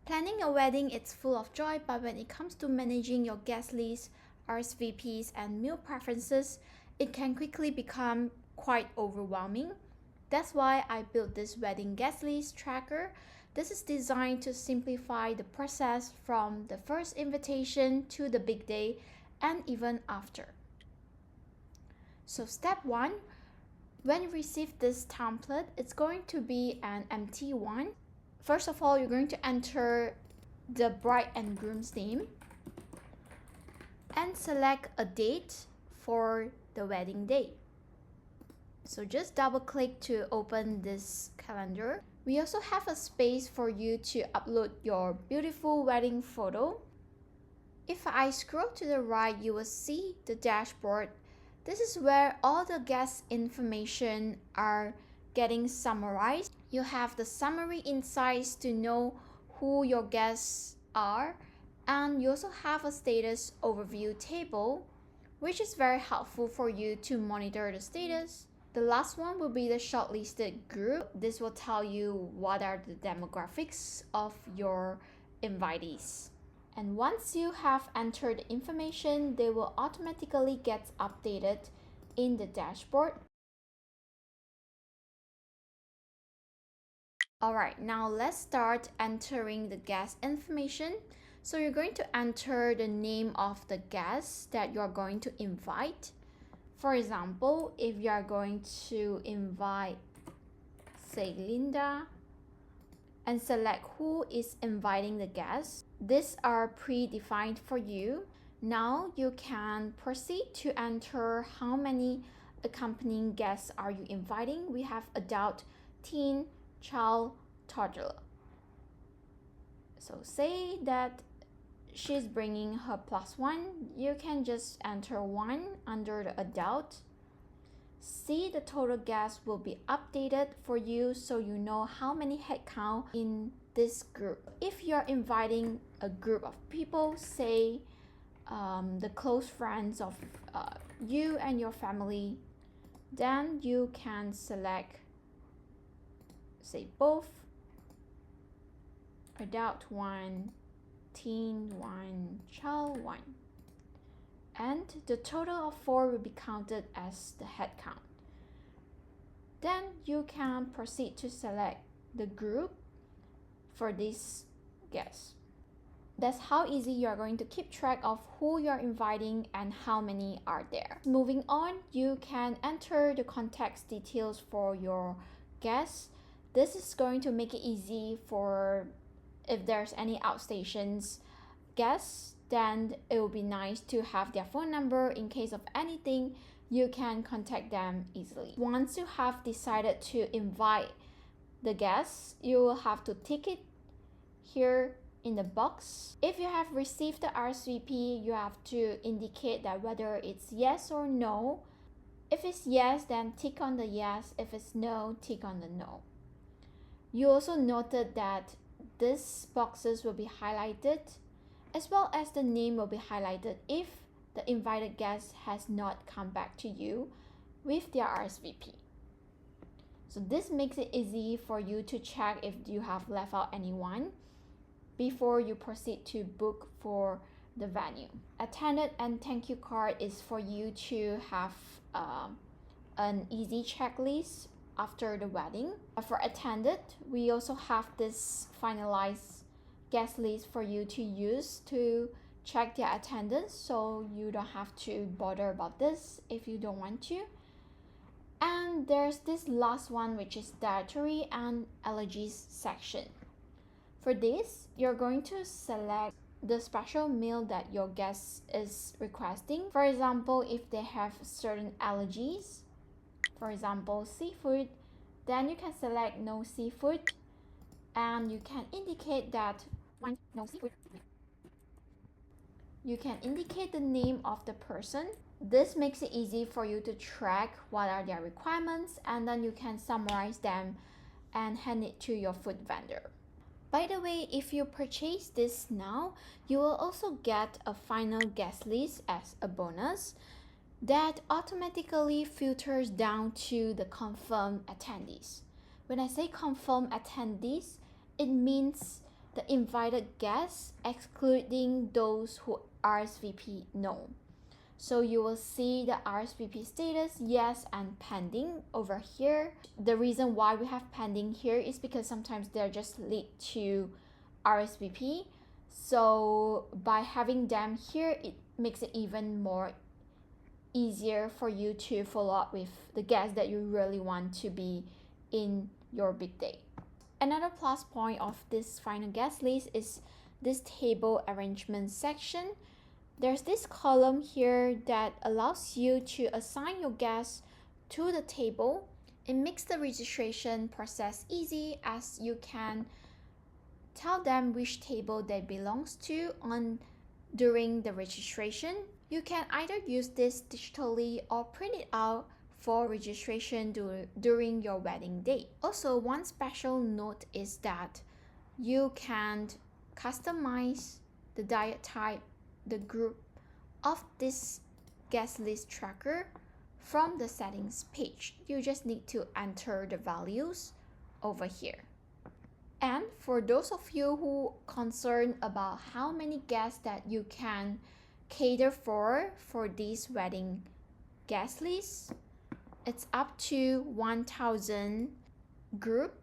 Planning a wedding is full of joy, but when it comes to managing your guest list, RSVPs, and meal preferences, it can quickly become quite overwhelming. That's why I built this wedding guest list tracker. This is designed to simplify the process from the first invitation to the big day and even after. So step 1, when you receive this template, it's going to be an empty one. First of all, you're going to enter the bride and groom's name and select a date for the wedding day. So just double click to open this calendar. We also have a space for you to upload your beautiful wedding photo. If I scroll to the right, you will see the dashboard. This is where all the guest information are getting summarized. You have the summary insights to know who your guests are, and you also have a status overview table, which is very helpful for you to monitor the status. The last one will be the shortlisted group. This will tell you what are the demographics of your invitees. And once you have entered the information, they will automatically get updated in the dashboard. Alright, now let's start entering the guest information. So you're going to enter the name of the guest that you're going to invite. For example, if you are going to invite, say, Linda, and select who is inviting the guests. These are predefined for you. Now you can proceed to enter how many accompanying guests are you inviting. We have adult, teen, child, toddler. So say that she's bringing her +1, you can just enter 1 under the adult. See, the total guests will be updated for you so you know how many headcount in this group. If you're inviting a group of people, say the close friends of you and your family, then you can select, say, both adult 1, teen 1, child 1. And the total of 4 will be counted as the head count. Then you can proceed to select the group for this guest. That's how easy you are going to keep track of who you're inviting and how many are there. Moving on, you can enter the context details for your guests. This is going to make it easy for if there's any outstations guests, then it will be nice to have their phone number in case of anything. You can contact them easily. Once you have decided to invite the guests, you will have to tick it here in the box. If you have received the RSVP, you have to indicate that whether it's yes or no. If it's yes, then tick on the yes. If it's no, tick on the no. You also noted that these boxes will be highlighted, as well as the name will be highlighted if the invited guest has not come back to you with their RSVP. So this makes it easy for you to check if you have left out anyone before you proceed to book for the venue. Attended and thank you card is for you to have an easy checklist after the wedding. For attended, we also have this finalized guest list for you to use to check their attendance, so you don't have to bother about this if you don't want to. And there's this last one, which is Dietary and Allergies section. For this, you're going to select the special meal that your guest is requesting. For example, if they have certain allergies, for example seafood, then you can select no seafood, and you can indicate that one no seafood. You can indicate the name of the person. This makes it easy for you to track what are their requirements, and then you can summarize them and hand it to your food vendor. By the way, if you purchase this now, you will also get a final guest list as a bonus that automatically filters down to the confirmed attendees. When I say confirmed attendees, it means the invited guests, excluding those who RSVP no. So you will see the RSVP status, yes, and pending over here. The reason why we have pending here is because sometimes they're just late to RSVP. So by having them here, it makes it even more easier for you to follow up with the guests that you really want to be in your big day. Another plus point of this final guest list is this table arrangement section. There's this column here that allows you to assign your guests to the table. It makes the registration process easy, as you can tell them which table they belongs to during the registration. You can either use this digitally or print it out for registration during your wedding day. Also, one special note is that you can customize the diet type, the group of this guest list tracker from the settings page. You just need to enter the values over here. And for those of you who concerned about how many guests that you can cater for this wedding guest list, it's up to 1,000 group.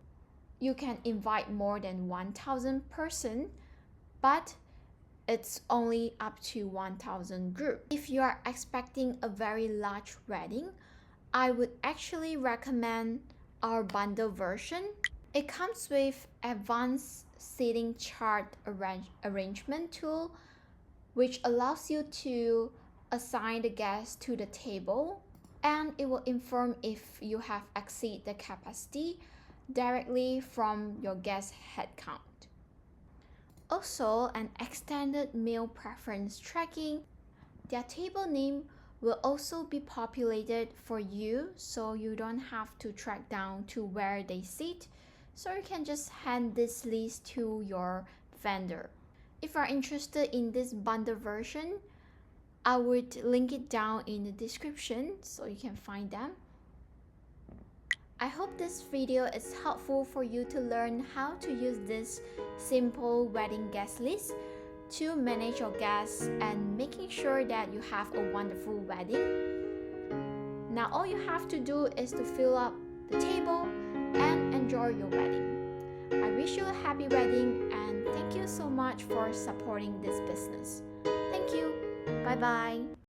You can invite more than 1,000 person, but it's only up to 1,000 group. If you are expecting a very large wedding, I would actually recommend our bundle version. It comes with advanced seating chart arrangement tool, which allows you to assign the guests to the table, and it will inform if you have exceeded the capacity directly from your guest head count. Also, an extended meal preference tracking. Their table name will also be populated for you, so you don't have to track down to where they sit. So you can just hand this list to your vendor. If you are interested in this bundle version, I would link it down in the description so you can find them. I hope this video is helpful for you to learn how to use this simple wedding guest list to manage your guests and making sure that you have a wonderful wedding. Now all you have to do is to fill up the table and enjoy your wedding. I wish you a happy wedding and thank you so much for supporting this business. Thank you. Bye bye.